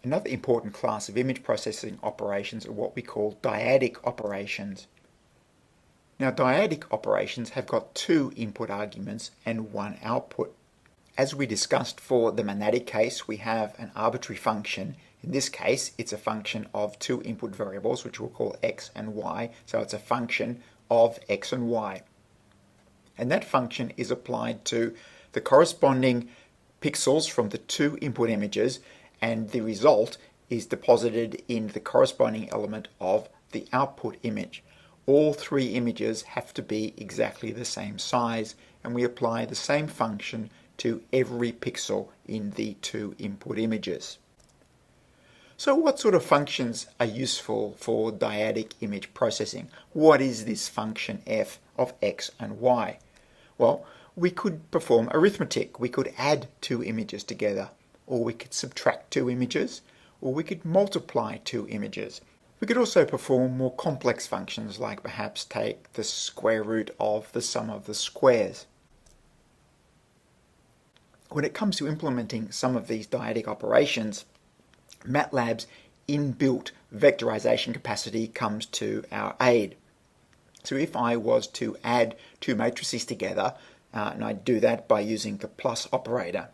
Another important class of image processing operations are what we call dyadic operations. Now, dyadic operations have got two input arguments and one output. As we discussed for the monadic case, we have an arbitrary function. In this case, it's a function of two input variables, which we'll call x and y. So it's a function of x and y. And that function is applied to the corresponding pixels from the two input images, and the result is deposited in the corresponding element of the output image. All three images have to be exactly the same size, and we apply the same function to every pixel in the two input images. So what sort of functions are useful for dyadic image processing? What is this function f of x and y? Well, we could perform arithmetic. We could add two images together, or we could subtract two images, or we could multiply two images. We could also perform more complex functions, like perhaps take the square root of the sum of the squares. When it comes to implementing some of these dyadic operations, MATLAB's inbuilt vectorization capacity comes to our aid. So if I was to add two matrices together, and I do that by using the plus operator,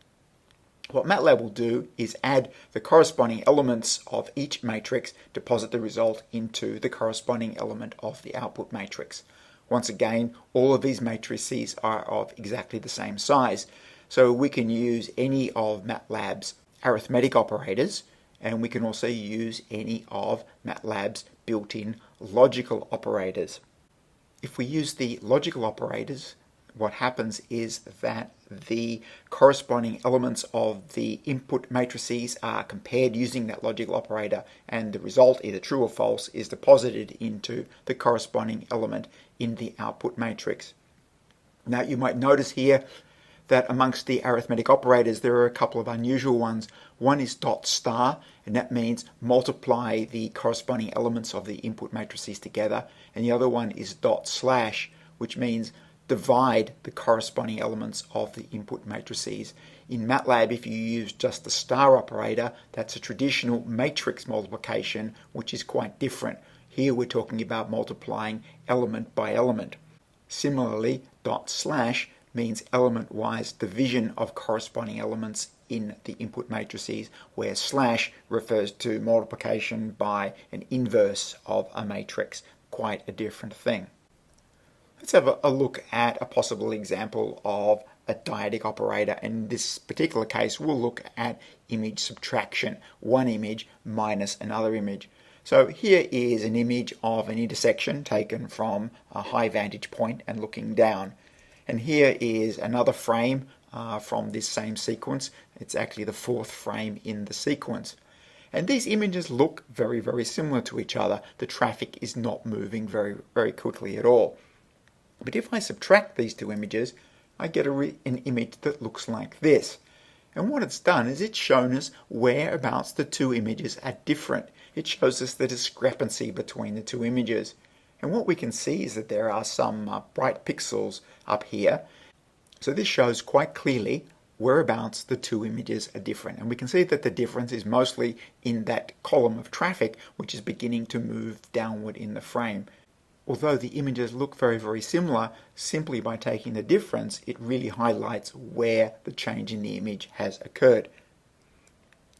what MATLAB will do is add the corresponding elements of each matrix, deposit the result into the corresponding element of the output matrix. Once again, all of these matrices are of exactly the same size, so we can use any of MATLAB's arithmetic operators, and we can also use any of MATLAB's built-in logical operators. If we use the logical operators, what happens is that the corresponding elements of the input matrices are compared using that logical operator, and the result, either true or false, is deposited into the corresponding element in the output matrix. Now, you might notice here that amongst the arithmetic operators there are a couple of unusual ones. One is dot star, and that means multiply the corresponding elements of the input matrices together, and the other one is dot slash, which means divide the corresponding elements of the input matrices. In MATLAB, if you use just the star operator, that's a traditional matrix multiplication, which is quite different. Here we're talking about multiplying element by element. Similarly, dot slash means element-wise division of corresponding elements in the input matrices, where slash refers to multiplication by an inverse of a matrix. Quite a different thing. Let's have a look at a possible example of a dyadic operator. In this particular case, we'll look at image subtraction, one image minus another image. So here is an image of an intersection taken from a high vantage point and looking down. And here is another frame from this same sequence. It's actually the fourth frame in the sequence. And these images look very, very similar to each other. The traffic is not moving very, very quickly at all. But if I subtract these two images, I get an image that looks like this. And what it's done is it's shown us whereabouts the two images are different. It shows us the discrepancy between the two images. And what we can see is that there are some bright pixels up here. So this shows quite clearly whereabouts the two images are different. And we can see that the difference is mostly in that column of traffic, which is beginning to move downward in the frame. Although the images look very, very similar, simply by taking the difference, it really highlights where the change in the image has occurred.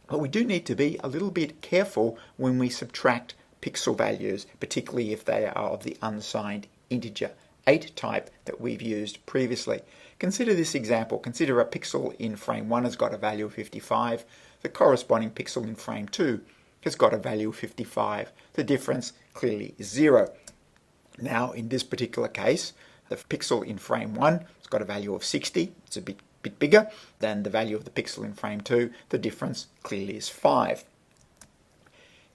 But we do need to be a little bit careful when we subtract pixel values, particularly if they are of the unsigned integer 8 type that we've used previously. Consider this example. Consider a pixel in frame 1 has got a value of 55. The corresponding pixel in frame 2 has got a value of 55. The difference clearly is 0. Now, in this particular case, the pixel in frame 1 has got a value of 60. It's a bit bigger than the value of the pixel in frame 2. The difference clearly is 5.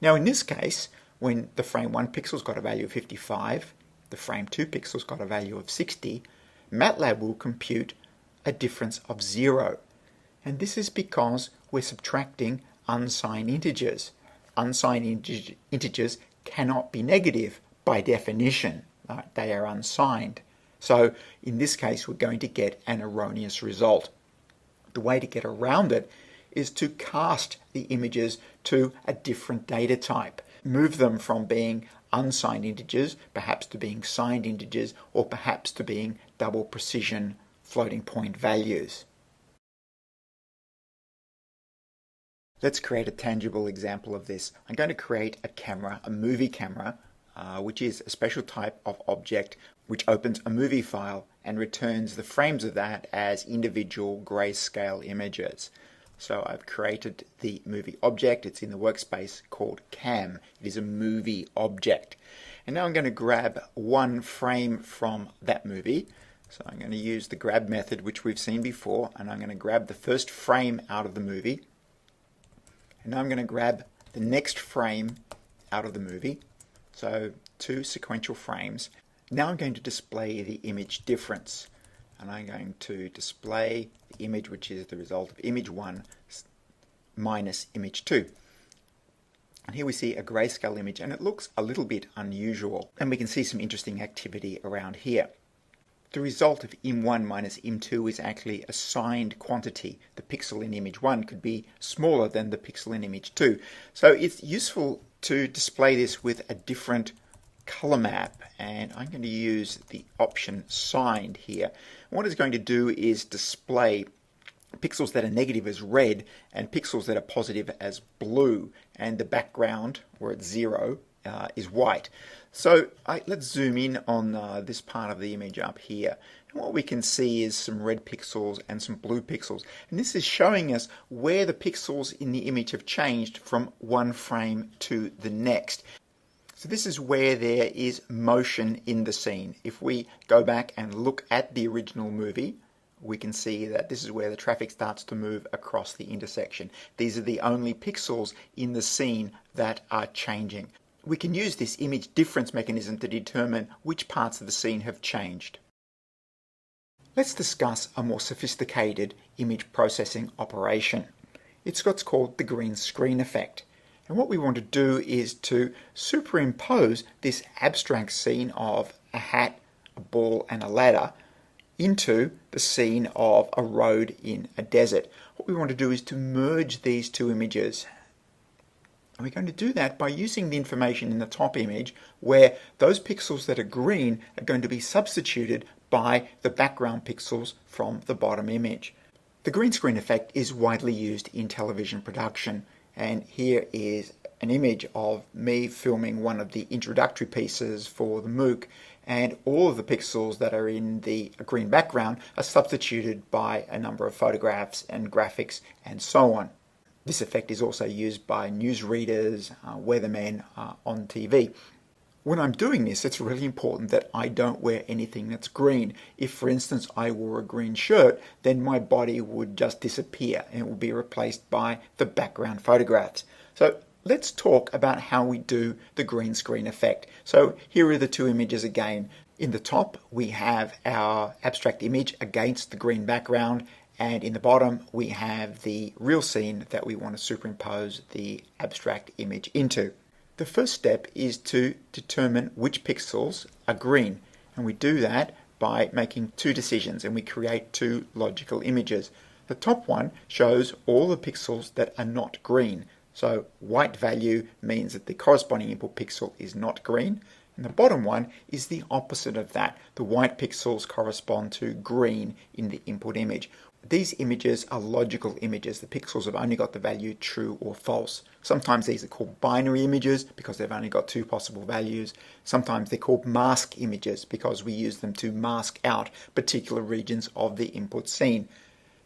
Now, in this case, when the frame 1 pixel's got a value of 55, the frame 2 pixel's got a value of 60, MATLAB will compute a difference of 0. And this is because we're subtracting unsigned integers. Unsigned integers cannot be negative by definition. They are unsigned. So in this case, we're going to get an erroneous result. The way to get around it is to cast the images to a different data type. Move them from being unsigned integers, perhaps to being signed integers, or perhaps to being double precision floating point values. Let's create a tangible example of this. I'm going to create a camera, a movie camera, which is a special type of object which opens a movie file and returns the frames of that as individual grayscale images. So I've created the movie object. It's in the workspace called cam. It is a movie object. And now I'm going to grab one frame from that movie. So I'm going to use the grab method, which we've seen before, and I'm going to grab the first frame out of the movie. And now I'm going to grab the next frame out of the movie. So 2 sequential frames. Now I'm going to display the image difference. And I'm going to display the image which is the result of image 1 minus image 2. And here we see a grayscale image, and it looks a little bit unusual. And we can see some interesting activity around here. The result of im1 minus im2 is actually a signed quantity. The pixel in image 1 could be smaller than the pixel in image 2. So it's useful to display this with a different color map, and I'm going to use the option signed here. What it's going to do is display pixels that are negative as red and pixels that are positive as blue, and the background, where it's 0, is white. So let's zoom in on this part of the image up here. And what we can see is some red pixels and some blue pixels. And this is showing us where the pixels in the image have changed from one frame to the next. So this is where there is motion in the scene. If we go back and look at the original movie, we can see that this is where the traffic starts to move across the intersection. These are the only pixels in the scene that are changing. We can use this image difference mechanism to determine which parts of the scene have changed. Let's discuss a more sophisticated image processing operation. It's what's called the green screen effect. And what we want to do is to superimpose this abstract scene of a hat, a ball, and a ladder into the scene of a road in a desert. What we want to do is to merge these two images. And we're going to do that by using the information in the top image, where those pixels that are green are going to be substituted by the background pixels from the bottom image. The green screen effect is widely used in television production, and here is an image of me filming one of the introductory pieces for the MOOC, and all of the pixels that are in the green background are substituted by a number of photographs and graphics and so on. This effect is also used by newsreaders, weathermen on TV. When I'm doing this, it's really important that I don't wear anything that's green. If, for instance, I wore a green shirt, then my body would just disappear and it would be replaced by the background photographs. So let's talk about how we do the green screen effect. So here are the two images again. In the top, we have our abstract image against the green background, and in the bottom, we have the real scene that we want to superimpose the abstract image into. The first step is to determine which pixels are green, and we do that by making two decisions, and we create two logical images. The top one shows all the pixels that are not green. So white value means that the corresponding input pixel is not green, and the bottom one is the opposite of that. The white pixels correspond to green in the input image. These images are logical images. The pixels have only got the value true or false. Sometimes these are called binary images because they've only got two possible values. Sometimes they're called mask images because we use them to mask out particular regions of the input scene.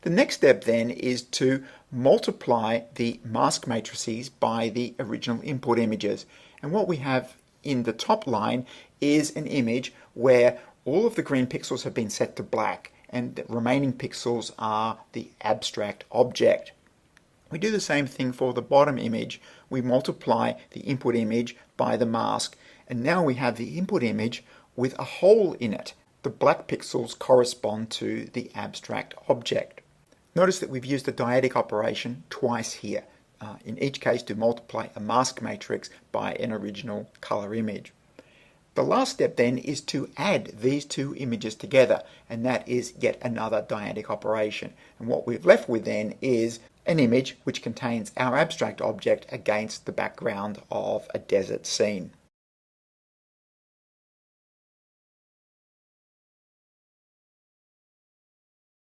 The next step then is to multiply the mask matrices by the original input images. And what we have in the top line is an image where all of the green pixels have been set to black, and the remaining pixels are the abstract object. We do the same thing for the bottom image. We multiply the input image by the mask, and now we have the input image with a hole in it. The black pixels correspond to the abstract object. Notice that we've used the dyadic operation twice here, in each case to multiply a mask matrix by an original color image. The last step then is to add these two images together, and that is yet another dyadic operation. And what we've left with then is an image which contains our abstract object against the background of a desert scene.